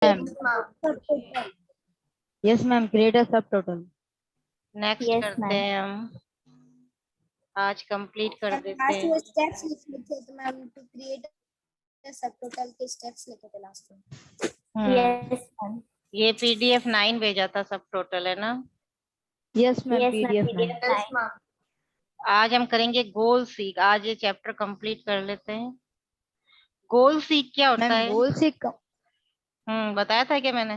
Ma'am. Yes ma'am, create a सब total. Next करते हैं हम, आज कंप्लीट कर देते हैं। स्टेप्स लिखे थे तो मैम टू क्रिएट सब टोटल के स्टेप्स लिखे थे लास्ट में। यस मैम, ये पीडीएफ 9 भेजा था सब टोटल, है ना? Yes ma'am, PDF ma'am. आज हम करेंगे गोल सीक। आज ये चैप्टर कंप्लीट कर लेते हैं। गोल सीक क्या होता मैम है? गोल सीक बताया था क्या मैंने?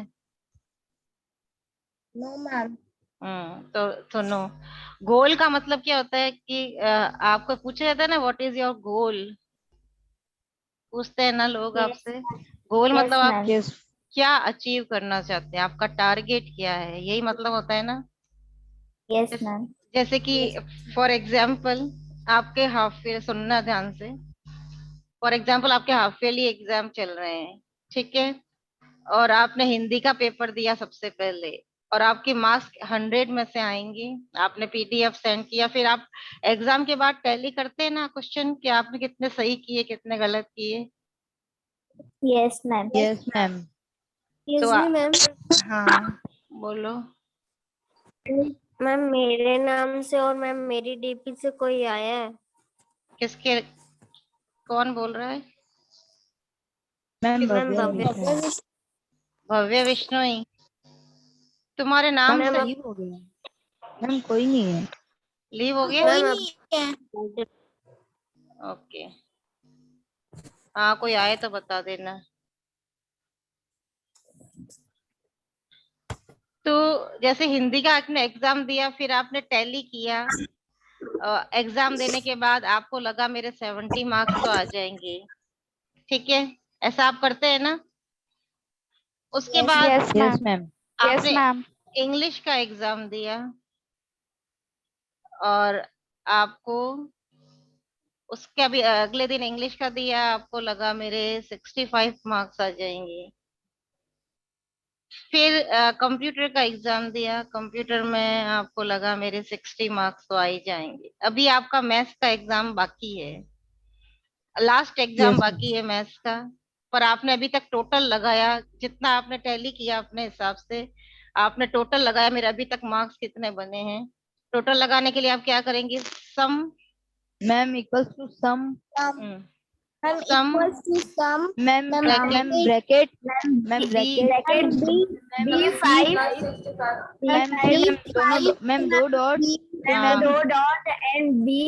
No ma'am. तो सुनो, गोल का मतलब क्या होता है कि आपको पूछा जाता है ना, व्हाट इज योर गोल, पूछते हैं ना लोग आपसे। गोल मतलब आप क्या अचीव करना चाहते हैं, आपका टारगेट क्या है, यही मतलब होता है ना। Yes ma'am. जैसे कि फॉर एग्जाम्पल आपके हाफ ईयर, सुनना ध्यान से, फॉर एग्जाम्पल आपके हाफ ईयरली एग्जाम चल रहे हैं, ठीक है, और आपने हिंदी का पेपर दिया सबसे पहले, और आपके मार्क्स 100 में से आएंगे। आपने पीडीएफ सेंड किया, फिर आप एग्जाम के बाद टैली करते हैं ना क्वेश्चन कि आपने कितने सही किए कितने गलत किए। Yes ma'am. Yes ma'am. तो मैम, हाँ बोलो। मैम मेरे नाम से और मैम मेरी डीपी से कोई आया है? किसके, कौन बोल रहा है? मैम भव्य। भव्य विश्नोई, तुम्हारे नाम मैम से लीव हो गया। मैम कोई नहीं है। लीव हो गया? कोई नहीं है। ओके, हाँ कोई आए तो बता देना। तो जैसे हिंदी का आपने एग्जाम दिया, फिर आपने टैली किया, एग्जाम देने के बाद आपको लगा मेरे 70 मार्क्स तो आ जाएंगे, ठीक है, ऐसा आप करते हैं ना। उसके बाद यस मैम। आपने इंग्लिश का एग्जाम दिया और आपको उसके अभी अगले दिन इंग्लिश का दिया, आपको लगा मेरे 65 मार्क्स आ जाएंगे। फिर कंप्यूटर का एग्जाम दिया, कंप्यूटर में आपको लगा मेरे 60 मार्क्स तो आ ही जाएंगे। अभी आपका मैथ्स का एग्जाम बाकी है, लास्ट एग्जाम यस बाकी है मैथ्स का, पर आपने अभी तक टोटल लगाया, जितना आपने टैली किया अपने हिसाब से आपने टोटल लगाया, मेरे अभी तक मार्क्स कितने बने हैं। टोटल लगाने के लिए आप क्या करेंगे, sum ma'am equals to sum. Sum ma'am bracket ma'am B bracket ma'am फिर मैम दोनों मैम दो डॉट फिर ma'am and B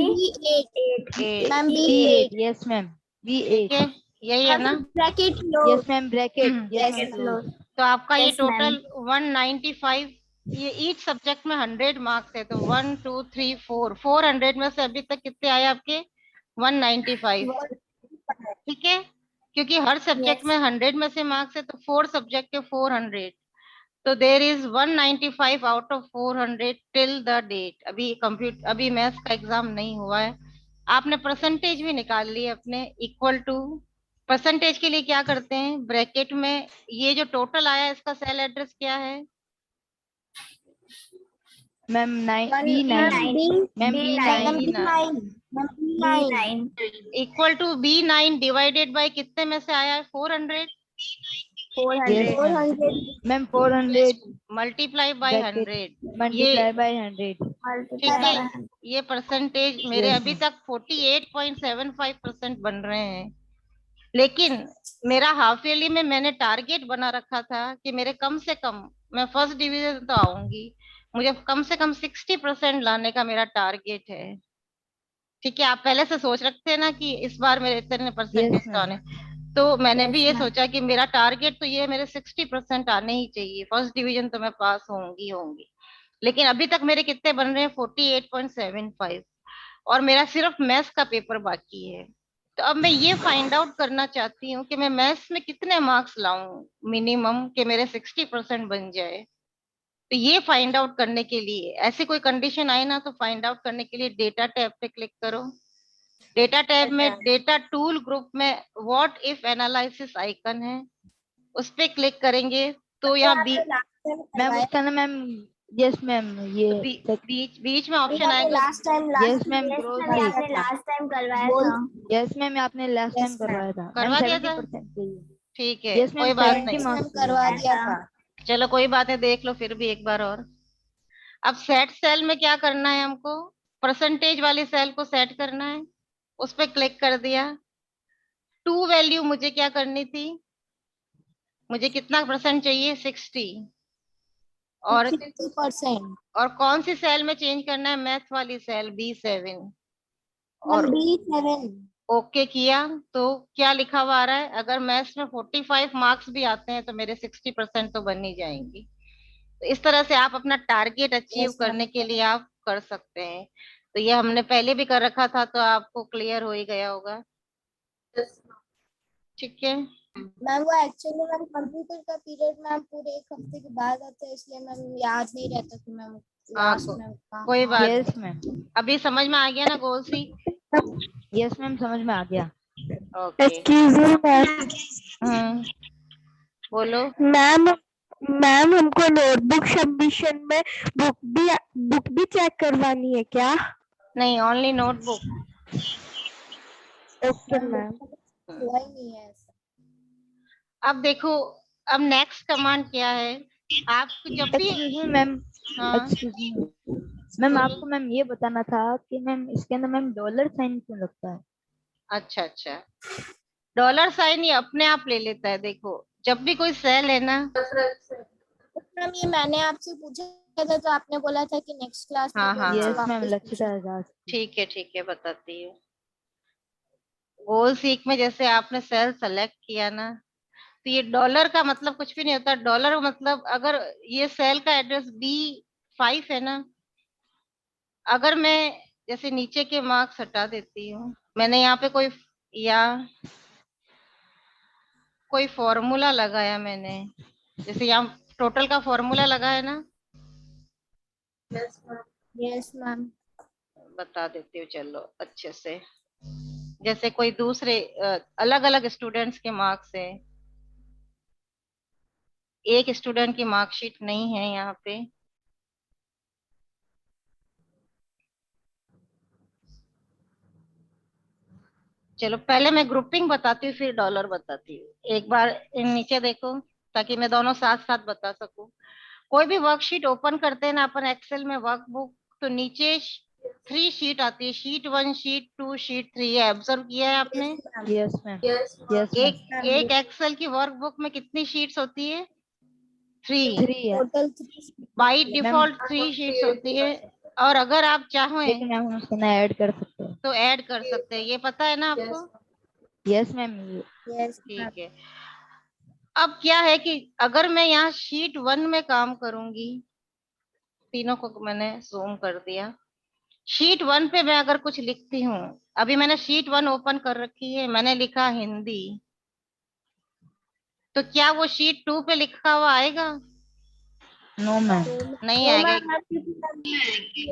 8 ma'am B B8। Yes ma'am ठीक B8। है, यही है ना। Bracket yes ma'am bracket. Yes ma'am. तो आपका ये Yes, टोटल 195, ये ईच सब्जेक्ट में 100 मार्क्स है, तो 1 2 3 4 400 में से अभी तक कितने आए आपके, 195, ठीक है, क्योंकि हर सब्जेक्ट में 100 में से मार्क्स है, तो 4 सब्जेक्ट के 400, तो there is 195 out of 400 till the date. अभी मैथ्स का एग्जाम नहीं हुआ है। आपने परसेंटेज भी निकाल ली अपने, इक्वल टू, परसेंटेज के लिए क्या करते हैं, ब्रैकेट में ये जो टोटल आया इसका सेल एड्रेस क्या है, ma'am B9 ma'am B9 equal to B9 divided by कितने में से आया है, 400, 400 मैम 400 मल्टीप्लाई बाय 100, ये मल्टीप्लाई बाय 100। ठीक है। ये परसेंटेज मेरे Yes, अभी ma'am. तक 48.75% बन रहे हैं, लेकिन मेरा हाफ ईयरली में मैंने टारगेट बना रखा था कि मेरे कम से कम, मैं फर्स्ट डिवीजन तो आऊंगी, मुझे कम से कम 60% लाने का मेरा टारगेट है, ठीक है। आप पहले से सोच रखते हैं ना कि इस बार मेरे इतने परसेंटेज Yes, तो ma'am. आने, तो मैंने भी ये सोचा कि मेरा टारगेट तो ये है, मेरे 60% आने ही चाहिए, फर्स्ट डिवीजन तो मैं पास होंगी होंगी। लेकिन अभी तक मेरे कितने बन रहे हैं, 48.75, और मेरा सिर्फ मैथ्स का पेपर बाकी है। तो अब मैं ये फाइंड आउट करना चाहती हूँ कि मैं मैथ्स में कितने मार्क्स लाऊं मिनिमम, कि मेरे 60% बन जाए। तो ये फाइंड आउट करने के लिए, ऐसी कोई कंडीशन आए ना, तो फाइंड आउट करने के लिए डेटा टैब पे क्लिक करो। डेटा टैब में डेटा टूल ग्रुप में व्हाट इफ एनालिसिस आइकन है, उस पे क्लिक करेंगे तो यहाँ मैम उसका ना मैम यस मैम ये बीच में ऑप्शन आएगा। यस मैम आपने लास्ट टाइम करवाया था। यस मैम आपने लास्ट टाइम करवाया था मैम करवा दिया था, 70% चाहिए। ठीक है, यस कोई मैम बात 70 नहीं, मैम मार्क्स करवा दिया था। चलो कोई बात है, देख लो फिर भी एक बार और। अब सेट सेल में क्या करना है हमको, परसेंटेज वाली सेल को सेट करना है, उस पर क्लिक कर दिया। टू वैल्यू मुझे क्या करनी थी, मुझे कितना परसेंट चाहिए, 60। और 60%। और कौन सी सेल में चेंज करना है, मैथ वाली सेल B7। मैम और B7। ओके किया तो क्या लिखा हुआ आ रहा है, अगर मैथ्स में 45 मार्क्स भी आते हैं तो मेरे 60% तो बन ही जाएंगी। तो इस तरह से आप अपना टारगेट अचीव यस करने मैम। के लिए आप कर सकते हैं। तो ये हमने पहले भी कर रखा था, तो आपको क्लियर हो ही गया होगा। ठीक है, मैम वो एक्चुअली मैम कंप्यूटर का पीरियड मैम पूरे 1 हफ्ते के बाद आता है, इसलिए मैम याद नहीं रहता कि मैम हाँ लास्ट में कोई कहाँ। बात यस नहीं। मैम। अभी समझ में आ गया ना गोल सी? यस मैम समझ में आ गया। ओके। Excuse me ma'am. हम्म, बोलो। मैम मैम हमको नोटबुक सबमिशन में बुक भी चेक करवानी है क्या? नहीं, only notebook. Okay ma'am ma'am. हुआ ही नहीं है ऐसा। अब देखो, अब नेक्स्ट कमांड क्या है, आपको जब भी, एक्सक्यूज मी मैम, हाँ एक्सक्यूज मी मैम, बोलो। आपको मैम ये बताना था कि मैम इसके अंदर मैम डॉलर साइन क्यों लगता है? अच्छा अच्छा, डॉलर साइन ये अपने आप ले लेता है। देखो जब भी कोई सेल है ना, मैम ये मैंने आपसे पूछा था तो आपने बोला था कि नेक्स्ट क्लास में हाँ हाँ मुझसे यस हाँ, मैम वापस लक्षिता पूछना। आजाद। ठीक है बताती हूँ। गोल सीख में जैसे आपने सेल सेलेक्ट किया ना, तो ये डॉलर का मतलब कुछ भी नहीं होता। डॉलर मतलब अगर ये सेल का एड्रेस B5 है ना, अगर मैं जैसे नीचे के मार्क्स हटा देती हूँ, मैंने यहाँ पे या कोई फॉर्मूला लगाया मैंने, जैसे यहाँ टोटल का फॉर्मूला लगा है ना, यस मैम। बता देती हूँ चलो अच्छे से। जैसे कोई दूसरे अलग अलग स्टूडेंट्स के मार्क्स है, एक स्टूडेंट की मार्कशीट नहीं है यहाँ पे, चलो पहले मैं ग्रुपिंग बताती हूँ फिर डॉलर बताती हूँ। एक बार नीचे देखो, ताकि मैं दोनों साथ साथ बता सकूं। कोई भी वर्कशीट ओपन करते हैं ना अपन एक्सेल में, वर्कबुक, तो नीचे 3 शीट आती है, शीट 1, शीट 2, शीट 3। ये ऑब्जर्व किया है आपने? Yes ma'am. Yes ma'am. एक एक्सेल की वर्कबुक में कितनी शीट्स होती है, 3। 3 है total 3। By ma'am, default 3 sheets होती है, और अगर आप चाहें लेकिन मैम हम उसके अंदर ऐड कर सकते हैं। तो ऐड कर सकते हैं। ये पता है ना आपको? Yes ma'am. Yes ma'am. ठीक है। अब क्या है कि अगर मैं यहाँ शीट 1 में काम करूंगी, तीनों को मैंने जूम कर दिया, शीट 1 पे मैं अगर कुछ लिखती हूँ, अभी मैंने शीट 1 ओपन कर रखी है, मैंने लिखा हिंदी, तो क्या वो शीट 2 पे लिखा हुआ आएगा? No ma'am. नहीं नो आएगा। मैम।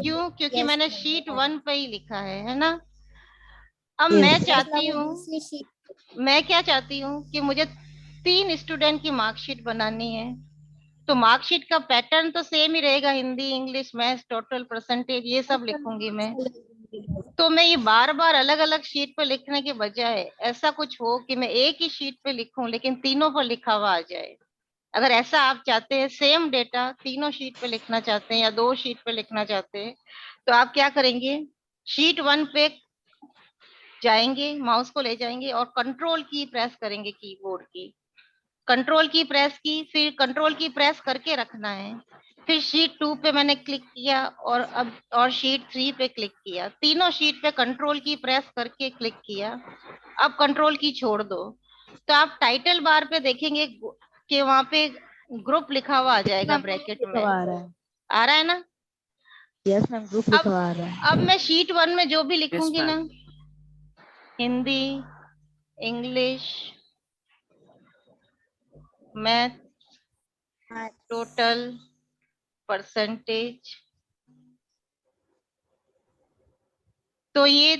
क्यों? क्योंकि यस मैंने मैम। शीट 1 पे ही लिखा है ना। अब मैं यस। यस चाहती मैम वो हूँ, दूसरी शीट। मैं क्या चाहती हूँ कि मुझे 3 स्टूडेंट की मार्कशीट बनानी है, तो मार्कशीट का पैटर्न तो सेम ही रहेगा, Hindi, English, maths, total, percentage, ये सब लिखूंगी मैं। तो मैं ये बार बार अलग अलग शीट पे लिखने के बजाय ऐसा कुछ हो कि मैं एक ही शीट पे लिखूं लेकिन तीनों पर लिखा हुआ आ जाए। अगर ऐसा आप चाहते हैं, सेम डेटा तीनों शीट पे लिखना चाहते हैं या 2 शीट पे लिखना चाहते हैं, तो आप क्या करेंगे, शीट 1 पे जाएंगे, माउस को ले जाएंगे और कंट्रोल की प्रेस करेंगे, कीबोर्ड की कंट्रोल की प्रेस की, फिर कंट्रोल की प्रेस करके रखना है। फिर शीट 2 पे मैंने क्लिक किया और शीट 3 पे क्लिक किया, तीनों शीट पे कंट्रोल की प्रेस करके क्लिक किया। अब कंट्रोल की छोड़ दो, तो आप टाइटल बार पे देखेंगे कि वहां पे ग्रुप लिखा हुआ आ जाएगा मैम ग्रुप ब्रैकेट लिखा में। हुआ आ रहा है। आ रहा है ना? यस मैम ग्रुप अब लिखा हुआ आ रहा है। अब मैं शीट 1 में जो भी लिखूंगी ना, Hindi, English, math, total, percentage, तो ये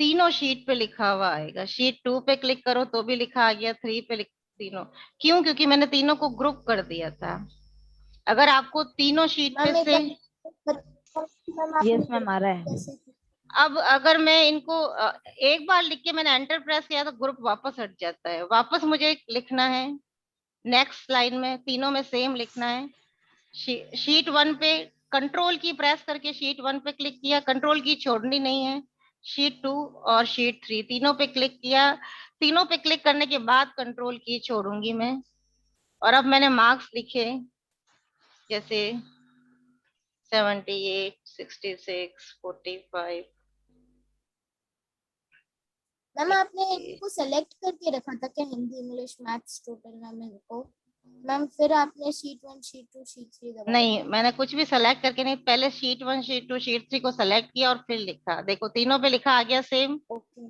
तीनों शीट पे लिखा हुआ आएगा। शीट 2 पे क्लिक करो तो भी लिखा आ गया, 3 पे तीनों। क्यों? क्योंकि मैंने तीनों को ग्रुप कर दिया था। अगर आपको तीनों शीट पे मैम एक से, बार मैम आप यस मैम आ रहा है। कैसे अब अगर मैं इनको एक बार लिख के मैंने एंटर प्रेस किया तो ग्रुप वापस हट जाता है, वापस मुझे लिखना है नेक्स्ट लाइन में, तीनों में सेम लिखना है। शीट 1 पे कंट्रोल की प्रेस करके शीट 1 पे क्लिक किया, कंट्रोल की छोड़नी नहीं है। शीट 2 और शीट 3 तीनों पे क्लिक किया, तीनों पे क्लिक करने के बाद कंट्रोल की छोड़ूंगी मैं। और अब मैंने मार्क्स लिखे, जैसे 78, 66, 45। मैम आपने इनको सेलेक्ट करके रखा था क्या, Hindi English maths total ma'am इनको? मैम फिर आपने शीट 1 शीट 2 शीट 3 दबाया? नहीं, मैंने कुछ भी सेलेक्ट करके नहीं, पहले शीट 1 शीट 2 शीट 3 को सेलेक्ट किया और फिर लिखा। देखो तीनों पे लिखा आ गया सेम। ओके।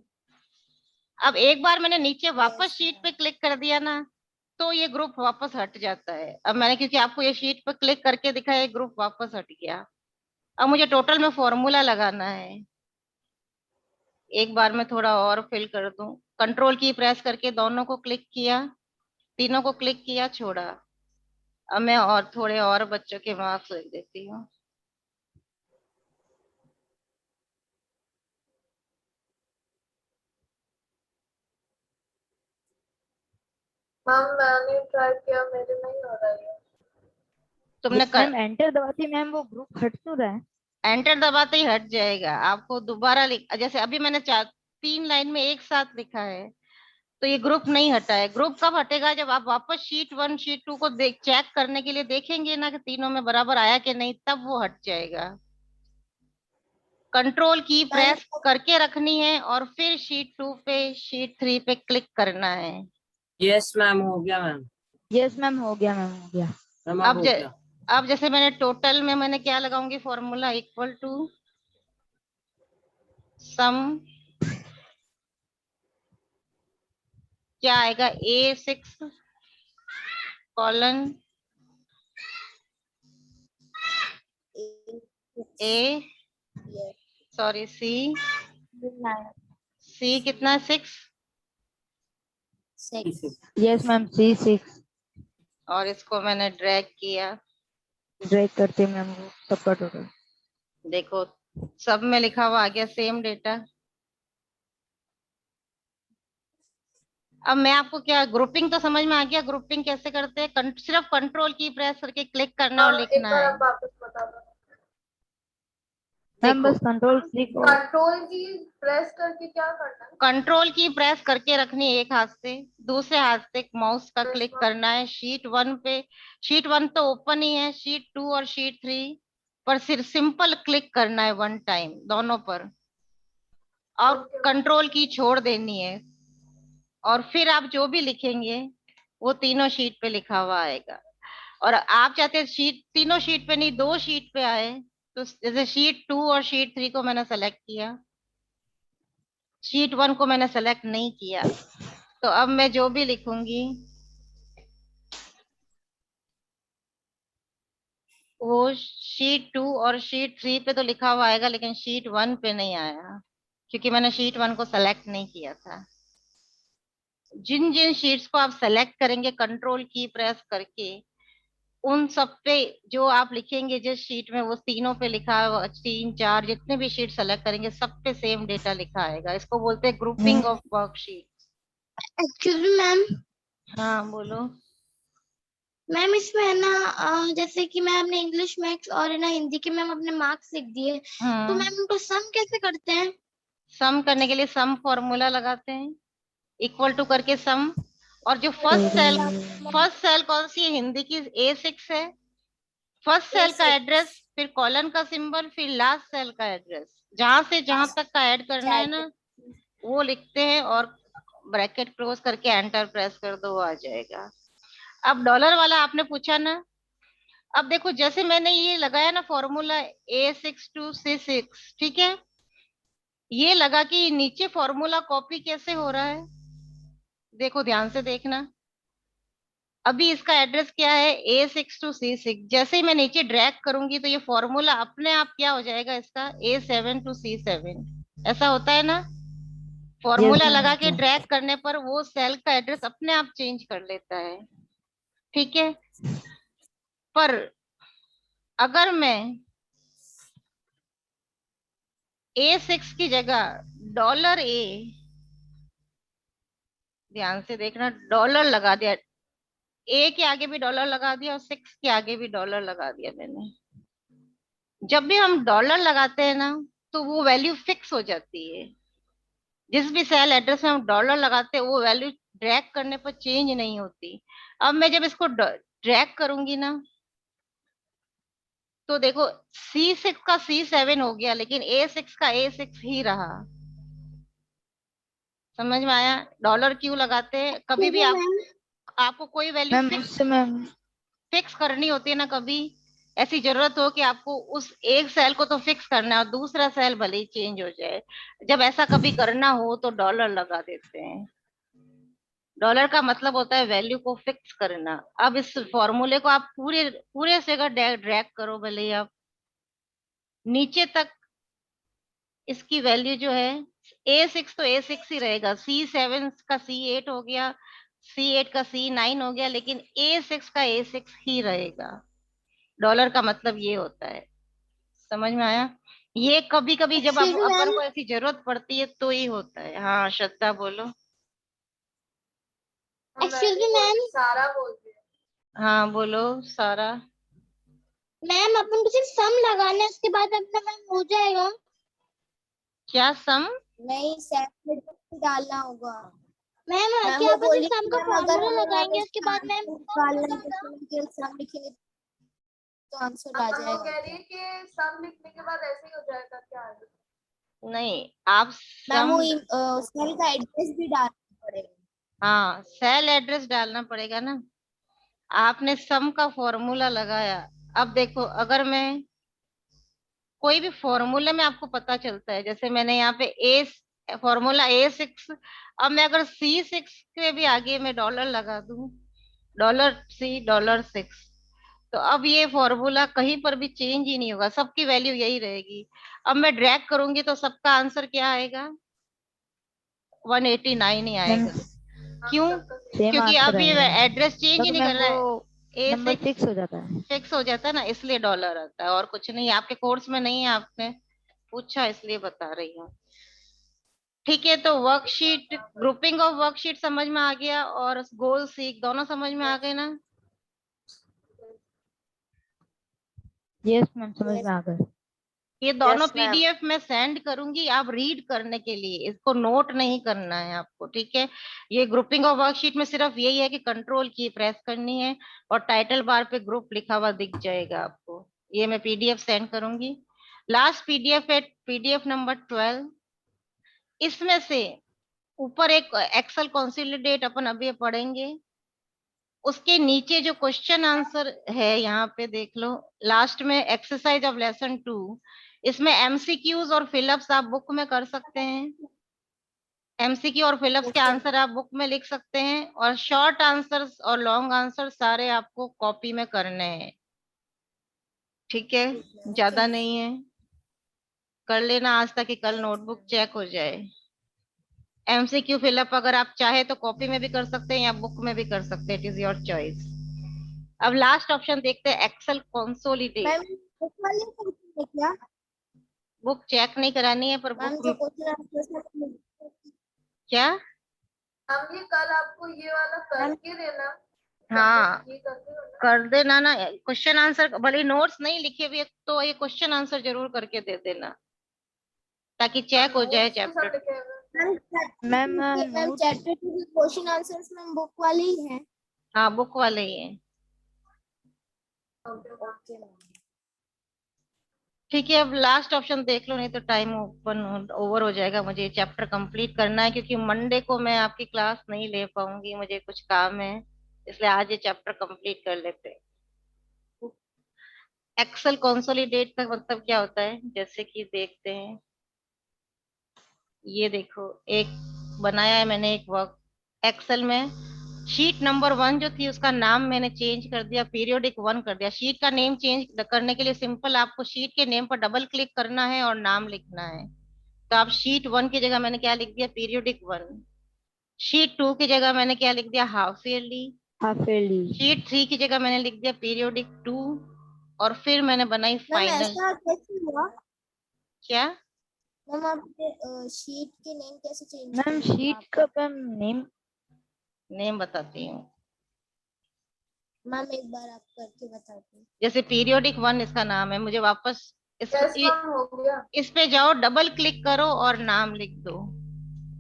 अब एक बार मैंने नीचे वापस यस शीट पे मैम। क्लिक कर दिया ना, तो ये ग्रुप वापस हट जाता है। अब मैंने क्योंकि आपको ये शीट पे क्लिक करके दिखाया, ये ग्रुप वापस हट गया। अब मुझे टोटल में फॉर्मूला लगाना है। एक बार मैं थोड़ा और फिल कर दूं, कंट्रोल की प्रेस करके दोनों को क्लिक किया, तीनों को क्लिक किया, छोड़ा। अब मैं और थोड़े और बच्चों के मार्क्स लिख देती हूँ। मैम मैंने ट्राई किया, मेरे नहीं हो रहा है। तुमने मैम एंटर दबाती मैम वो ग्रुप हट क्यों रहा है? एंटर दबाते ही हट जाएगा। आपको दोबारा लिख, जैसे अभी मैंने 3 लाइन में एक साथ लिखा है, तो ये ग्रुप नहीं हटा है। ग्रुप कब हटेगा, जब आप वापस शीट 1 शीट 2 को देख चेक करने के लिए देखेंगे ना कि तीनों में बराबर आया कि नहीं, तब वो हट जाएगा। कंट्रोल की मैम प्रेस करके रखनी है और फिर शीट 2 पे शीट 3 पे क्लिक करना है। यस मैम, हो गया मैम। यस मैम हो गया मैम हो गया। मैम अब अब हो गया। अब जैसे मैंने टोटल में मैंने क्या लगाऊंगी, फॉर्मूला इक्वल टू सम, क्या आएगा, A6 colon A, yes sorry C, ma'am. C कितना, 6, 6। यस मैम C6 और इसको मैंने ड्रैग किया। ड्रैग करते मैम वो सबका टोटल। देखो सब में लिखा हुआ आ गया सेम डेटा। अब मैं आपको क्या, ग्रुपिंग तो समझ में आ गया, ग्रुपिंग कैसे करते हैं? सिर्फ कंट्रोल की प्रेस करके क्लिक करना और मैम एक लिखना बार है। आप वापस बता दो। मैम देखो बस कंट्रोल क्लिक और कंट्रोल की प्रेस करके क्या करना है? कंट्रोल की प्रेस करके रखनी है एक हाथ से, दूसरे हाथ से माउस का यस क्लिक मैम। करना है शीट 1 पे। शीट 1 तो ओपन ही है, शीट 2 और शीट 3 पर सिर्फ सिंपल क्लिक करना है 1 टाइम दोनों पर, और ओके मैम। कंट्रोल की छोड़ देनी है। और फिर आप जो भी लिखेंगे वो तीनों शीट पे लिखा हुआ आएगा। और आप चाहते हैं शीट तीनों शीट पे नहीं, 2 शीट पे आए, तो जैसे शीट 2 और शीट 3 को मैंने सेलेक्ट किया, शीट 1 को मैंने सेलेक्ट नहीं किया, तो अब मैं जो भी लिखूंगी वो शीट 2 और शीट 3 पे तो लिखा हुआ आएगा, लेकिन शीट 1 पे नहीं आया, क्योंकि मैंने शीट 1 को सेलेक्ट नहीं किया था। जिन जिन शीट्स को आप सेलेक्ट करेंगे कंट्रोल की प्रेस करके, उन सब पे जो आप लिखेंगे जिस शीट में, वो तीनों पे लिखा है, 3 4 जितने भी शीट सेलेक्ट करेंगे सब पे सेम डेटा लिखा आएगा। इसको बोलते हैं grouping of worksheet. Actually ma'am, हाँ बोलो। मैम इसमें है ना जैसे कि मैं अपने इंग्लिश मैथ्स और है ना हिंदी के मैम अपने मार्क्स लिख दिए, तो मैम उनको सम कैसे करते हैं? सम करने के लिए सम फॉर्मूला लगाते हैं, इक्वल टू करके सम। और जो फर्स्ट सेल कौन सी है, हिंदी की A6 है। फर्स्ट सेल का एड्रेस, फिर कॉलन का सिंबल, फिर लास्ट सेल का एड्रेस, जहां से जहां तक का ऐड करना है ना, वो लिखते हैं और ब्रैकेट क्लोज करके एंटर प्रेस कर दो, वो आ जाएगा। अब डॉलर वाला आपने पूछा ना, अब देखो जैसे मैंने ये लगाया ना फॉर्मूला A6 to C6, ठीक है, ये लगा कि नीचे फॉर्मूला कॉपी कैसे हो रहा है, देखो ध्यान से देखना। अभी इसका एड्रेस क्या है, A6 to C6, जैसे ही मैं नीचे ड्रैग करूंगी तो ये फॉर्मूला अपने आप क्या हो जाएगा इसका, A7 to C7, ऐसा होता है ना। फॉर्मूला लगा के ड्रैग करने पर वो सेल का एड्रेस अपने आप चेंज कर लेता है, ठीक है। पर अगर मैं A6 की जगह डॉलर ए, ध्यान से देखना, डॉलर लगा दिया, ए के आगे भी डॉलर लगा दिया और 6 के आगे भी डॉलर लगा दिया मैंने। जब भी हम डॉलर लगाते हैं ना तो वो वैल्यू फिक्स हो जाती है। जिस भी सेल एड्रेस में हम डॉलर लगाते हैं वो वैल्यू ड्रैग करने पर चेंज नहीं होती। अब मैं जब इसको ड्रैग करूंगी ना तो देखो C6 का C7 हो गया लेकिन A6 का A6 ही रहा। समझ में आया? डॉलर क्यों लगाते हैं? कभी भी आपको कोई वैल्यू मैम उससे मैम फिक्स करनी होती है ना, कभी ऐसी जरूरत हो कि आपको उस एक सेल को तो फिक्स करना है और दूसरा सेल भले ही चेंज हो जाए, जब ऐसा कभी करना हो तो डॉलर लगा देते हैं। डॉलर का मतलब होता है वैल्यू को फिक्स करना। अब इस फॉर्मूले को आप पूरे पूरे से अगर ड्रैग करो, भले ही आप नीचे तक, इसकी वैल्यू जो है A6 तो A6 ही रहेगा, C7 का C8 हो गया, C8 का C9 हो गया, लेकिन A6 का A6 ही रहेगा। डॉलर का मतलब ये होता है। समझ में आया? ये कभी कभी जब एक्सक्यूज मी अपन मैम, को ऐसी जरूरत पड़ती है तो ही होता है। हाँ श्रद्धा बोलो। एक्सक्यूज मी मैम, सारा बोल रही है। हाँ बोलो सारा। मैम अपन को सिर्फ सम लगाना है, उसके बाद अपना मैम हो जाएगा। क्या सम? नहीं, सेट डालना होगा। मैम मैम क्या वो अपन बोली सिर्फ सम का मैम अगर फॉर्मूला हमें यहाँ लगाएंगे पे उसके बाद मैम निकालना है तो केवल सम लिखेंगे तो आंसर आ वो जाएगा। कह रही है कि सम लिखने के बाद ऐसे ही हो जाएगा क्या आगे? नहीं, आप मैम सम, वो सेल का एड्रेस भी डालना पड़ेगा। हाँ सेल एड्रेस डालना पड़ेगा ना। आपने सम का फॉर्मूला लगाया। अब देखो अगर मैं कोई भी फॉर्मूले में आपको पता चलता है, जैसे मैंने यहाँ पे ए फॉर्मूला A6, अब मैं अगर C6 के भी आगे मैं डॉलर लगा दूं, $C$6, तो अब ये फॉर्मूला कहीं पर भी चेंज ही नहीं होगा, सबकी वैल्यू यही रहेगी। अब मैं ड्रैग करूंगी तो सबका आंसर क्या आएगा? 189 ही मैम आएगा। क्यों? सेम क्योंकि आंसर अब ये आएगा एड्रेस चेंज ही क्योंकि नहीं कर मैम रहा वो है। नंबर A6 फिक्स हो जाता है। फिक्स हो जाता है ना, इसलिए डॉलर आता है और कुछ नहीं। आपके कोर्स में नहीं है, आपने पूछा इसलिए बता रही हूँ। ठीक है, तो वर्कशीट, ग्रुपिंग ऑफ वर्कशीट समझ में आ गया और गोल सीख दोनों समझ में आ गए ना? यस मैम समझ में आ गए। ये दोनों Yes, ma'am. PDF मैं सेंड करूंगी आप रीड करने के लिए, इसको नोट नहीं करना है आपको, ठीक है? ये ग्रुपिंग ऑफ वर्कशीट में सिर्फ यही है कि कंट्रोल की प्रेस करनी है और टाइटल बार पे ग्रुप लिखा हुआ दिख जाएगा आपको। ये मैं PDF सेंड करूंगी। लास्ट PDF है PDF नंबर 12। इसमें से ऊपर एक एक्सेल कंसोलिडेट अपन अभी पढ़ेंगे, उसके नीचे जो क्वेश्चन आंसर है यहाँ पे देख लो, लास्ट में एक्सरसाइज ऑफ लेसन 2, इसमें MCQs और फिलअप्स आप बुक में कर सकते हैं। MCQ और फिलअप्स के आंसर आप बुक में लिख सकते हैं और शॉर्ट आंसर्स और लॉन्ग आंसर सारे आपको कॉपी में करने हैं। ठीक है, ज्यादा नहीं है, कर लेना आज तक कि कल नोटबुक चेक हो जाए। MCQ फिलअप अगर आप चाहे तो कॉपी में भी कर सकते हैं या बुक में भी कर सकते हैं, इट इज योर चॉइस। अब लास्ट ऑप्शन देखते हैं, एक्सेल कंसोलिडेट। मैम बुक वाले क्वेश्चन है क्या? बुक चेक नहीं करानी है पर मैम बुक जो क्वेश्चन आंसर क्या? हम ये कल आपको ये वाला करके देना। हाँ ये करके देना। कर देना ना, क्वेश्चन आंसर भले नोट्स नहीं लिखे हुए तो ये क्वेश्चन आंसर जरूर करके दे देना ताकि चेक हो जाए Notes तो सब चैप्टर। लिखे हुए हैं। मैम मैम नोट चैप्टर 2 के क्वेश्चन आंसर्स मैम बुक वाले ही हैं। हाँ बुक वाले ही है। Okay ma'am. ठीक है, अब लास्ट ऑप्शन देख लो नहीं तो टाइम ओपन ओवर हो जाएगा। मुझे चैप्टर कंप्लीट करना है क्योंकि मंडे को मैं आपकी क्लास नहीं ले पाऊंगी, मुझे कुछ काम है, इसलिए आज ये चैप्टर कंप्लीट कर लेते हैं। एक्सेल कंसोलिडेट का मतलब क्या होता है, जैसे कि देखते हैं, ये देखो एक बनाया है मैंने एक वर्क एक्सेल में। शीट नंबर 1 जो थी उसका नाम मैंने चेंज कर दिया, पीरियोडिक 1 कर दिया। शीट का नेम चेंज करने के लिए सिंपल आपको शीट के नेम पर डबल क्लिक करना है और नाम लिखना है। तो आप शीट 1 की जगह मैंने क्या लिख दिया, पीरियोडिक 1। शीट 2 की जगह मैंने क्या लिख दिया, half yearly. Half yearly. Sheet 3 की जगह मैंने लिख दिया पीरियोडिक 2 और फिर मैंने बनाई मैम फाइनल। ऐसा कैसे हुआ? क्या? मैम आप शीट के नेम कैसे चेंज मैम करेंगे शीट का मैम नेम नेम बताती हूँ। मैम एक बार आप करके बताते हैं। जैसे पीरियोडिक 1 इसका नाम है, मुझे वापस यस मैम हो गया। इस पे जाओ, डबल क्लिक करो और नाम लिख दो।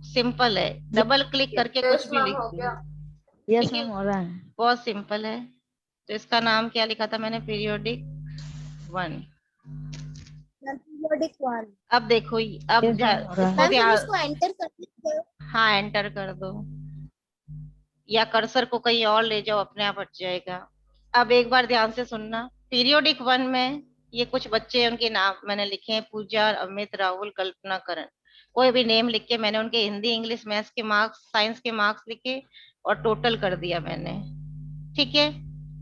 सिंपल है, डबल क्लिक करके यस कुछ भी मैम लिख हो दो। गया। यस ठीक है, मैम हो रहा है। बहुत सिंपल है। तो इसका नाम क्या लिखा था मैंने? पीरियोडिक 1। Ma'am periodic 1। अब देखो अब यस मैम हो रहा है। इसको मैम फिर ध्यान, इसको एंटर कर दीजिए। हाँ एंटर कर दो, या कर्सर को कहीं और ले जाओ, अपने आप हट जाएगा। अब एक बार ध्यान से सुनना, पीरियोडिक 1 में ये कुछ बच्चे, उनके नाम मैंने लिखे हैं, पूजा, अमित, राहुल, कल्पना, करण। कोई भी नेम लिख के मैंने उनके हिंदी, इंग्लिश, मैथ्स के मार्क्स, साइंस के मार्क्स लिखे और टोटल कर दिया मैंने। ठीक है,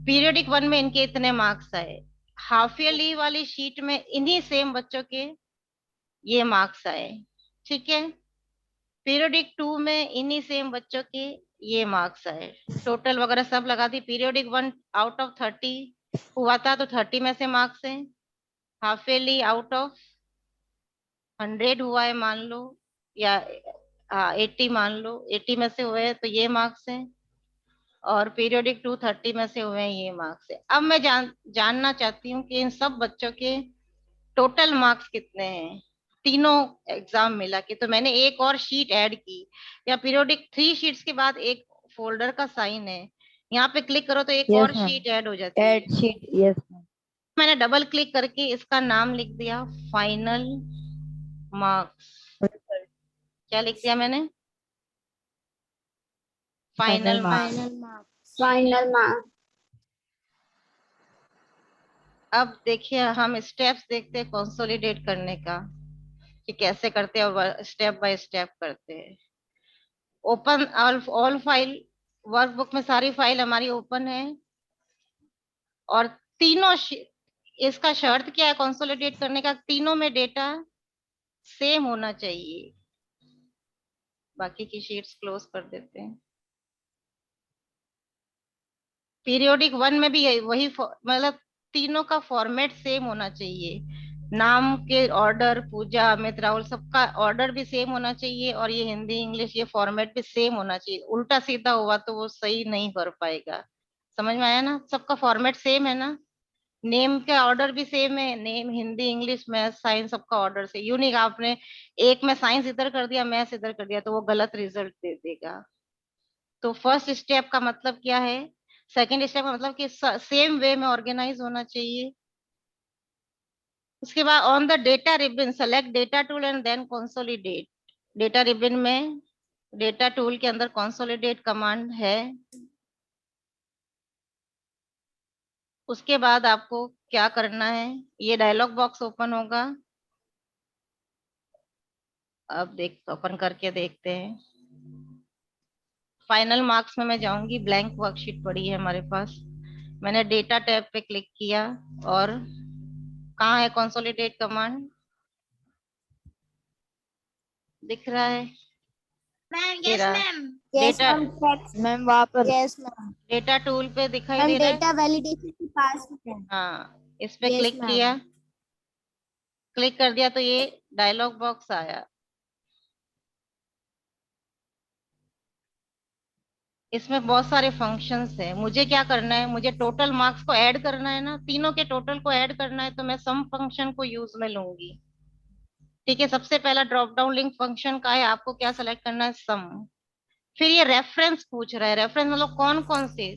पीरियोडिक 1 में इनके इतने मार्क्स आए। हाफ ईयरली वाली शीट में इन्हीं सेम बच्चों के ये मार्क्स आए। ठीक है, पीरियोडिक 2 में इन्हीं सेम बच्चों के ये मार्क्स आए। टोटल वगैरह सब लगा दी। पीरियोडिक 1 आउट ऑफ 30 हुआ था, तो 30 में से मार्क्स है। हाफ ईयरली आउट ऑफ 100 हुआ है मान लो, या हाँ 80 मान लो, 80 में से हुए हैं तो ये मार्क्स है। और पीरियोडिक 2 30 में से हुए हैं, ये मार्क्स है। अब मैं जानना चाहती हूँ कि इन सब बच्चों के टोटल मार्क्स कितने हैं तीनों एग्जाम मिला के। तो मैंने एक और शीट ऐड की, या पीरियोडिक 3 शीट्स के बाद एक फोल्डर का साइन है, यहाँ पे क्लिक करो तो एक और यस मैम, शीट ऐड हो जाती है। Add sheet. Yes ma'am. मैंने डबल क्लिक करके इसका नाम लिख दिया फाइनल मार्क्स। क्या लिख दिया मैंने? Final final marks. Marks. Final marks. Final marks. अब देखिए हम स्टेप्स देखते हैं कंसोलिडेट करने का, कि कैसे करते हैं, और स्टेप बाय स्टेप करते हैं। ओपन ऑल फाइल, वर्कबुक में सारी फाइल हमारी ओपन है, और तीनों इसका शर्त क्या है कंसोलिडेट करने का? तीनों में डेटा सेम होना चाहिए। बाकी की शीट्स क्लोज कर देते हैं। पीरियोडिक 1 में भी वही मतलब तीनों का फॉर्मेट सेम होना चाहिए। नाम के ऑर्डर, पूजा, अमित, राहुल, सबका ऑर्डर भी सेम होना चाहिए, और ये हिंदी, इंग्लिश, ये फॉर्मेट भी सेम होना चाहिए। उल्टा सीधा हुआ तो वो सही नहीं कर पाएगा। समझ में आया ना? सबका फॉर्मेट सेम है ना? नेम का ऑर्डर भी सेम है, name, Hindi, English, math, science, सबका ऑर्डर से यूनिक। आपने एक में साइंस इधर कर दिया, मैथ्स इधर कर दिया, तो वो गलत रिजल्ट दे देगा। तो फर्स्ट स्टेप का मतलब क्या है? सेकेंड स्टेप का मतलब कि सेम वे में ऑर्गेनाइज होना चाहिए। उसके बाद on the data ribbon select data tool and then consolidate. Data ribbon में डेटा टूल के अंदर कंसोलिडेट कमांड है। उसके बाद आपको क्या करना है, ये डायलॉग बॉक्स ओपन होगा। अब ओपन करके देखते हैं। फाइनल मार्क्स में मैं जाऊंगी, ब्लैंक वर्कशीट पड़ी है हमारे पास। मैंने डेटा टैब पे क्लिक किया, और कहाँ है कंसोलिडेट कमांड? दिख रहा है? मैम ये यस रहा। Ma'am. Yes data ma'am text. Ma'am वहाँ पर यस मैम। डेटा टूल पे दिखाई मैम दे रहा है। डेटा वैलिडेशन के पास है। हाँ, इस पे यस क्लिक मैम। किया, क्लिक कर दिया तो ये डायलॉग बॉक्स आया। इसमें बहुत सारे फंक्शंस हैं। मुझे क्या करना है, मुझे टोटल मार्क्स को ऐड करना है ना, तीनों के टोटल को ऐड करना है, तो मैं सम फंक्शन को यूज में लूंगी। ठीक है, सबसे पहला ड्रॉप डाउन लिंक फंक्शन का है, आपको क्या सेलेक्ट करना है? सम। फिर ये रेफरेंस पूछ रहा है, रेफरेंस मतलब कौन कौन से।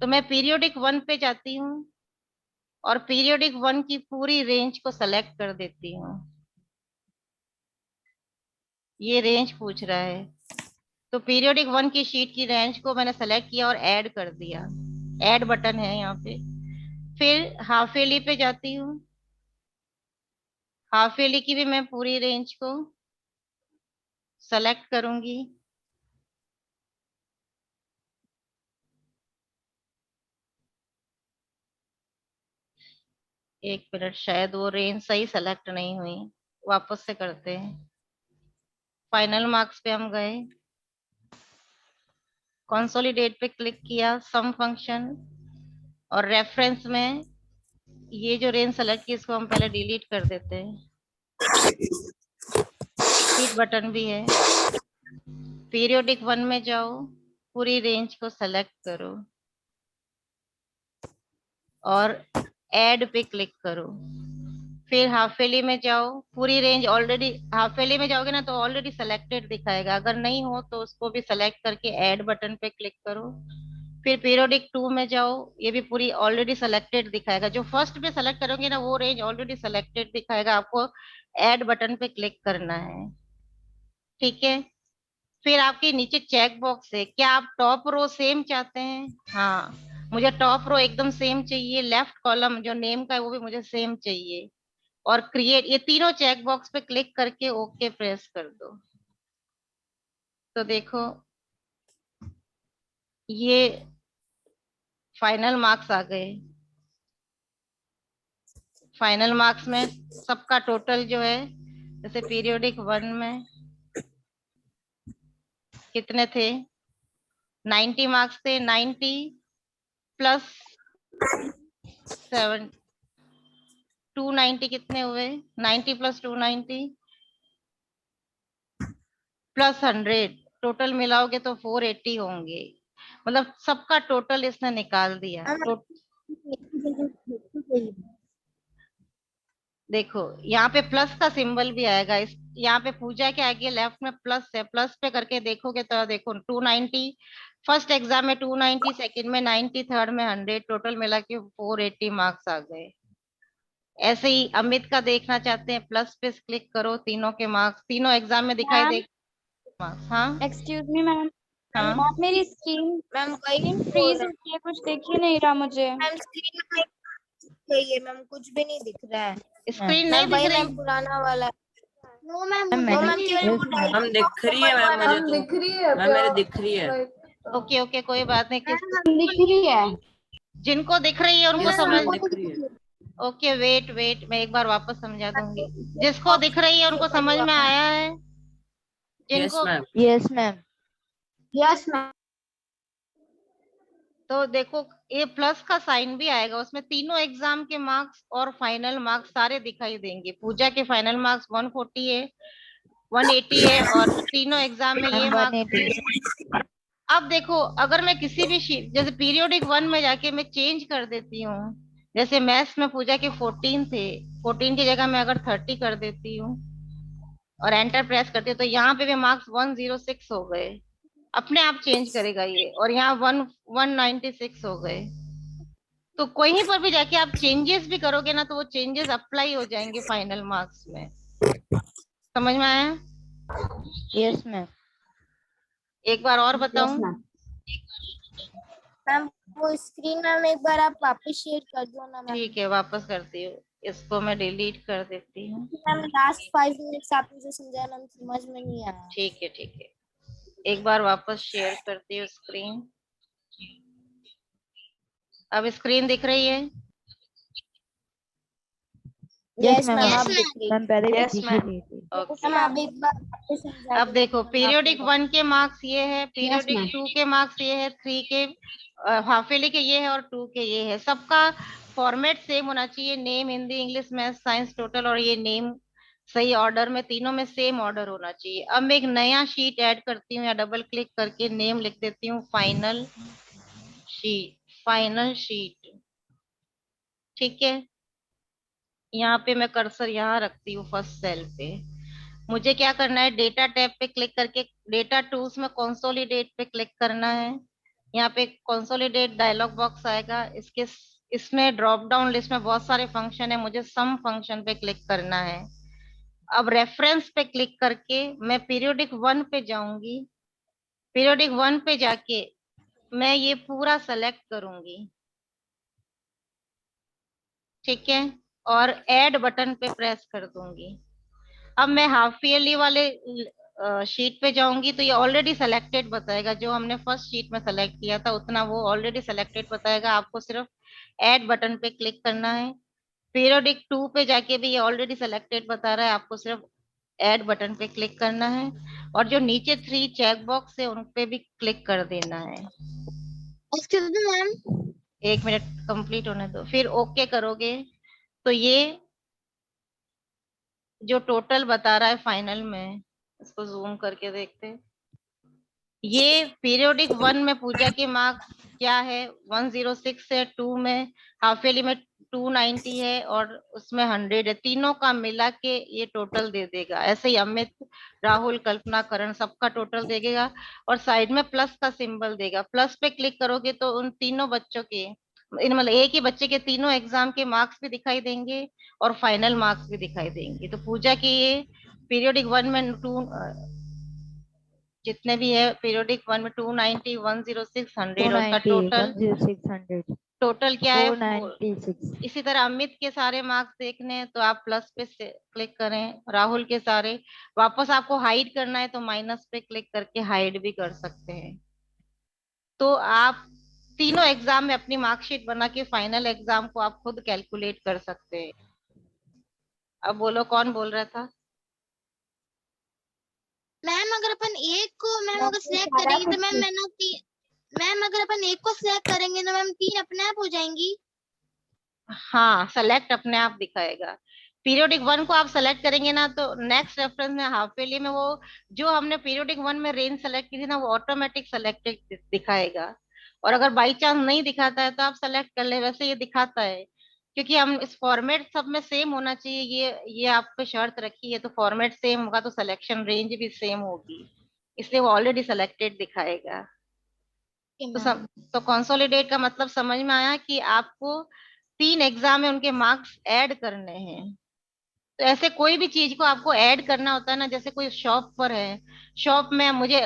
तो मैं पीरियोडिक 1 पे जाती हूँ, और पीरियोडिक 1 की पूरी रेंज को सेलेक्ट कर देती हूँ। ये रेंज पूछ रहा है, तो पीरियोडिक 1 की शीट की रेंज को मैंने सेलेक्ट किया और ऐड कर दिया। ऐड बटन है यहाँ पे। फिर हाफ ईयरली पे जाती हूँ, हाफ ईयरली की भी मैं पूरी रेंज को सेलेक्ट करूंगी। एक मिनट, शायद वो रेंज सही सेलेक्ट नहीं हुई, वापस से करते हैं। फाइनल मार्क्स पे हम गए, कंसोलिडेट पे क्लिक किया, सम फंक्शन, और रेफरेंस में ये जो रेंज सेलेक्ट की इसको हम पहले डिलीट कर देते हैं। रिपीट बटन भी है। पीरियोडिक 1 में जाओ, पूरी रेंज को सेलेक्ट करो और ऐड पे क्लिक करो। फिर हाफ ईयरली में जाओ, पूरी रेंज ऑलरेडी, हाफ ईयरली में जाओगे ना तो ऑलरेडी सेलेक्टेड दिखाएगा, अगर नहीं हो तो उसको भी सेलेक्ट करके ऐड बटन पे क्लिक करो। फिर पीरियोडिक 2 में जाओ, ये भी पूरी ऑलरेडी सेलेक्टेड दिखाएगा, जो फर्स्ट पे सेलेक्ट करोगे ना वो रेंज ऑलरेडी सेलेक्टेड दिखाएगा, आपको ऐड बटन पे क्लिक करना है। ठीक है, फिर आपके नीचे चेक बॉक्स है, क्या आप टॉप रो सेम चाहते हैं? हाँ, मुझे टॉप रो एकदम सेम चाहिए, लेफ्ट कॉलम जो नेम का है वो भी मुझे सेम चाहिए, और क्रिएट, ये तीनों चेक बॉक्स पे क्लिक करके ओके प्रेस कर दो। तो देखो ये फाइनल मार्क्स आ गए। फाइनल मार्क्स में सबका टोटल जो है, जैसे पीरियोडिक 1 में कितने थे, 90 मार्क्स थे, 90 प्लस 7, 290 कितने हुए, 90 प्लस 290 प्लस 100, टोटल मिलाओगे तो 480 होंगे। मतलब सबका टोटल इसने निकाल दिया। देखो यहाँ पे प्लस का सिंबल भी आएगा, इस यहाँ पे पूजा के आगे लेफ्ट में प्लस है, प्लस पे करके देखोगे तो देखो 290, फर्स्ट एग्जाम में 290, सेकंड में 90, थर्ड में 100, टोटल मिला के 480 मार्क्स आ गए। ऐसे ही अमित का देखना चाहते हैं, प्लस पे क्लिक करो, तीनों के मार्क्स तीनों एग्जाम में दिखाई दे मार्क्स। हाँ एक्सक्यूज मी मैम, हाँ, मेरी स्क्रीन मैम वही फ्रीज हो गई है, कुछ दिख ही नहीं रहा मुझे। मैम स्क्रीन में चाहिए मैम, कुछ भी नहीं दिख रहा है। स्क्रीन नहीं मैम दिख वही रही? मैम पुराना वाला। नो मैम, मैम नो मैंने मैम केवल वो हम डायलॉग दिख रही है मैम, मुझे मैम तो दिख रही है मैम मेरे दिख रही है। ओके ओके, कोई बात नहीं, किस दिख रही है। जिनको दिख रही है उनको यस समझ, मैम दिख रही है। ओके वेट वेट, मैं एक बार वापस समझा दूंगी। जिसको दिख रही है उनको समझ में आया है? यस जिनको, ma'am. Yes ma'am. Yes ma'am. तो देखो ये प्लस का साइन भी आएगा, उसमें तीनों एग्जाम के मार्क्स और फाइनल मार्क्स सारे दिखाई देंगे। पूजा के फाइनल मार्क्स 140 है, 180 है, और तीनों एग्जाम में ये मैम मार्क्स 180। है। अब देखो अगर मैं किसी भी शीट, जैसे पीरियोडिक 1 में जाके मैं चेंज कर देती हूँ, जैसे मैथ्स में पूजा के 14 थे, 14 की जगह मैं अगर 30 कर देती हूँ और एंटर प्रेस करती हूँ, तो यहाँ पे भी मार्क्स 106 हो गए, अपने आप चेंज करेगा ये, और यहाँ 196 हो गए। तो कहीं पर भी जाके आप चेंजेस भी करोगे ना तो वो चेंजेस अप्लाई हो जाएंगे फाइनल मार्क्स में। समझ में आया? Yes ma'am. एक बार और बताऊं? मैम वो स्क्रीन मैम एक बार आप वापस शेयर कर दो ना मैम। ठीक है, वापस करती हूँ, इसको मैं डिलीट कर देती हूँ। मैम लास्ट 5 मिनट्स आपने जो समझाया मैम समझ में नहीं आया। ठीक है ठीक है, एक बार वापस शेयर करती हूँ स्क्रीन। अब स्क्रीन दिख रही है? Yes ma'am ma'am. आप दिख रही। मैम पहले भी दिख ही नहीं थी। ओके, मैम आप एक बार वापस समझा अब दो देखो मैम, पीरियोडिक आपने 1 के मार्क्स ये है, पीरियोडिक 2 के मार्क्स ये है, 3 के हाफ ईयरली के ये है, और 2 के ये है। सबका फॉर्मेट सेम होना चाहिए, name, Hindi, English, math, science, total, और ये नेम सही ऑर्डर में, तीनों में सेम ऑर्डर होना चाहिए। अब मैं एक नया शीट ऐड करती हूँ, या डबल क्लिक करके नेम लिख देती हूँ फाइनल शीट, फाइनल शीट। ठीक है, यहाँ पे मैं कर्सर यहाँ रखती हूँ फर्स्ट सेल पे। मुझे क्या करना है, डेटा टैब पे क्लिक करके डेटा टूल्स में कंसोलिडेट पे क्लिक करना है। यहाँ पे कंसोलिडेट डायलॉग बॉक्स आएगा, इसमें ड्रॉप डाउन लिस्ट में बहुत सारे फंक्शन है, मुझे सम फंक्शन पे क्लिक करना है। अब रेफरेंस पे क्लिक करके मैं पीरियोडिक 1 पे जाऊंगी, पीरियोडिक 1 पे जाके मैं ये पूरा सेलेक्ट करूंगी। ठीक है, और ऐड बटन पे प्रेस कर दूंगी। अब मैं हाफ ईयरली वाले शीट पे जाऊंगी तो ये ऑलरेडी सेलेक्टेड बताएगा, जो हमने फर्स्ट शीट में सेलेक्ट किया था उतना वो ऑलरेडी सेलेक्टेड बताएगा, आपको सिर्फ ऐड बटन पे क्लिक करना है। पीरियोडिक 2 पे जाके भी ये ऑलरेडी सेलेक्टेड बता रहा है, आपको सिर्फ ऐड बटन पे क्लिक करना है, और जो नीचे 3 चेक बॉक्स है उन पे भी क्लिक कर देना है। Excuse me ma'am. 1 minute complete होने दो, फिर ओके करोगे तो ये जो टोटल बता रहा है फाइनल में इसको जूम करके देखते हैं। ये पीरियोडिक 1 में पूजा के मार्क्स क्या है, 106 है, 2 में हाफ ईयरली में 290 है और उसमें 100 है। तीनों का मिला के ये टोटल दे देगा। ऐसे ही अमित, राहुल, कल्पना, करण सबका टोटल देगा और साइड में प्लस का सिंबल देगा। प्लस पे क्लिक करोगे तो उन तीनों बच्चों के, इन मतलब एक ही बच्चे के तीनों एग्जाम के मार्क्स भी दिखाई देंगे और फाइनल मार्क्स भी दिखाई देंगे। तो पूजा के ये पीरियोडिक 1 में जितने भी है, पीरियोडिक 1 में 290, 106, 100 और उसका 290, टोटल 106, 100, टोटल क्या है 496। इसी तरह अमित के सारे मार्क्स देखने हैं तो आप प्लस पे क्लिक करें, राहुल के सारे, वापस आपको हाइड करना है तो माइनस पे क्लिक करके हाइड भी कर सकते हैं। तो आप तीनों एग्जाम में अपनी मार्कशीट बना के फाइनल एग्जाम को आप खुद कैलकुलेट कर सकते हैं। अब बोलो कौन बोल रहा था? मैम अगर अपन एक को मैम मैम अगर ये सिलेक्ट सारा करेंगे तो कुछ मैम अगर अपन एक को सिलेक्ट करेंगे तो मैम 3 अपने आप हो जाएंगी। हाँ, सेलेक्ट अपने आप दिखाएगा। पीरियोडिक 1 को आप सेलेक्ट करेंगे ना तो नेक्स्ट रेफरेंस में हाफ ईयरली में वो जो हमने पीरियोडिक 1 में रेंज सेलेक्ट की थी ना वो ऑटोमेटिक सेलेक्टेड दिखाएगा। और अगर बाई चांस नहीं दिखाता है तो आप सेलेक्ट कर ले, वैसे ये दिखाता है क्योंकि हम इस फॉर्मेट सब में सेम होना चाहिए। ये आप पे शर्त रखी है तो फॉर्मेट सेम होगा तो सिलेक्शन रेंज भी सेम होगी, इसलिए वो ऑलरेडी सेलेक्टेड दिखाएगा। तो कंसोलिडेट का मतलब समझ में आया कि आपको 3 एग्जाम में उनके मार्क्स ऐड करने हैं। तो ऐसे कोई भी चीज को आपको ऐड करना होता है ना, जैसे कोई शॉप पर है, शॉप में मुझे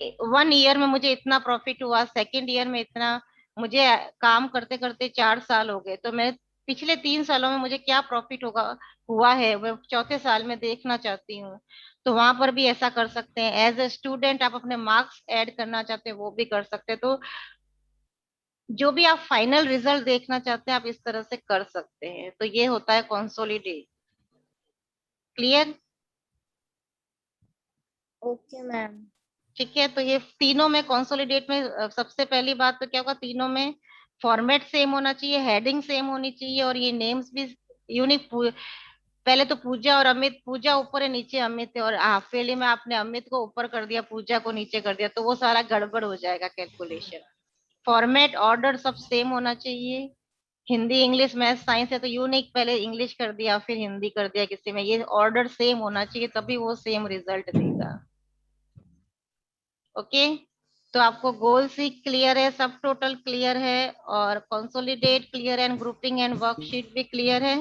1 ईयर में मुझे इतना प्रॉफिट हुआ, सेकेंड ईयर में इतना, मुझे काम करते करते 4 साल हो गए तो मैं पिछले 3 सालों में मुझे क्या प्रॉफिट हुआ है मैं चौथे साल में देखना चाहती हूँ। तो वहां पर भी ऐसा कर सकते हैं। एज ए स्टूडेंट आप अपने मार्क्स ऐड करना चाहते हैं वो भी कर सकते हैं। तो जो भी आप फाइनल रिजल्ट देखना चाहते हैं आप इस तरह से कर सकते हैं। तो ये होता है कंसोलिडेट। क्लियर? Okay ma'am. ठीक है, तो ये तीनों में कंसोलिडेट में सबसे पहली बात तो क्या होगा, तीनों में फॉर्मेट सेम होना चाहिए, हेडिंग सेम होनी चाहिए और ये नेम्स भी यूनिक। पहले तो पूजा और अमित, पूजा ऊपर है नीचे अमित है और हाफ ईयरली में आपने अमित को ऊपर कर दिया पूजा को नीचे कर दिया तो वो सारा गड़बड़ हो जाएगा कैलकुलेशन। फॉर्मेट ऑर्डर सब सेम होना चाहिए। हिंदी, इंग्लिश, मैथ, साइंस है तो यूनिक पहले इंग्लिश कर दिया फिर हिंदी कर दिया किसी में, ये ऑर्डर सेम होना चाहिए तभी वो सेम रिजल्ट देगा। ओके, तो आपको गोल सी क्लियर है, सब टोटल क्लियर है और कंसोलिडेट क्लियर है, ग्रुपिंग एंड वर्कशीट भी क्लियर है।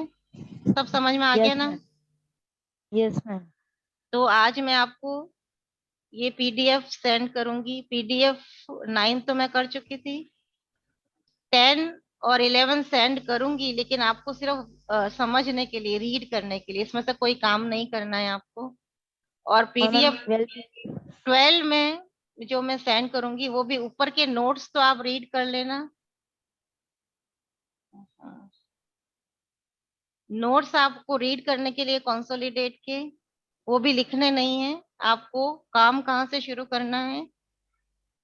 सब समझ में आ गया यस ना? Ma'am, yes ma'am. तो आज मैं आपको ये पीडीएफ सेंड करूंगी। पीडीएफ 9 तो मैं कर चुकी थी, 10 और 11 सेंड करूंगी, लेकिन आपको सिर्फ समझने के लिए, रीड करने के लिए, इसमें से कोई काम नहीं करना है आपको। और और मैम पीडीएफ 12। 12 में जो मैं सेंड करूंगी वो भी ऊपर के नोट्स तो आप रीड कर लेना। नोट्स आपको रीड करने के लिए कंसोलिडेट के, वो भी लिखने नहीं है आपको। काम कहाँ से शुरू करना है,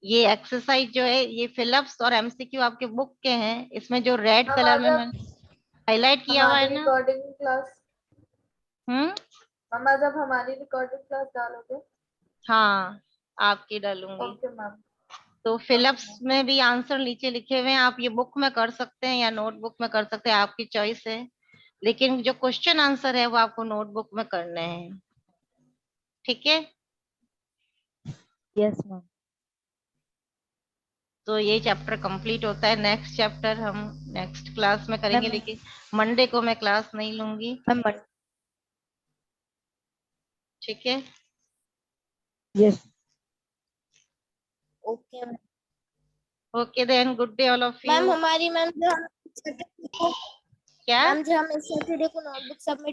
ये एक्सरसाइज जो है ये फिलअप्स और एमसीक्यू आपके बुक के हैं, इसमें जो रेड हम कलर आज में मैंने हाईलाइट किया हुआ हमारी है ना। रिकॉर्डिंग क्लास हम्म, मम्मा जब हमारी रिकॉर्डिंग क्लास डालोगे? हाँ, आपकी डालूंगी। Okay ma'am. तो फिलअप्स में भी आंसर नीचे लिखे हुए हैं, आप ये बुक में कर सकते हैं या नोटबुक में कर सकते हैं, आपकी चॉइस है। लेकिन जो क्वेश्चन आंसर है वो आपको नोटबुक में करने हैं। ठीक है, यस मैम। तो ये चैप्टर कंप्लीट होता है। नेक्स्ट चैप्टर हम नेक्स्ट क्लास में करेंगे, मैम लेकिन मंडे को मैं क्लास नहीं लूंगी। मैम ठीक है, yes. Okay ma'am. Okay then, good day all of ma'am you. हमारी मैम जो हम क्या? मैम जो हम इस सैटरडे को नोटबुक सबमिट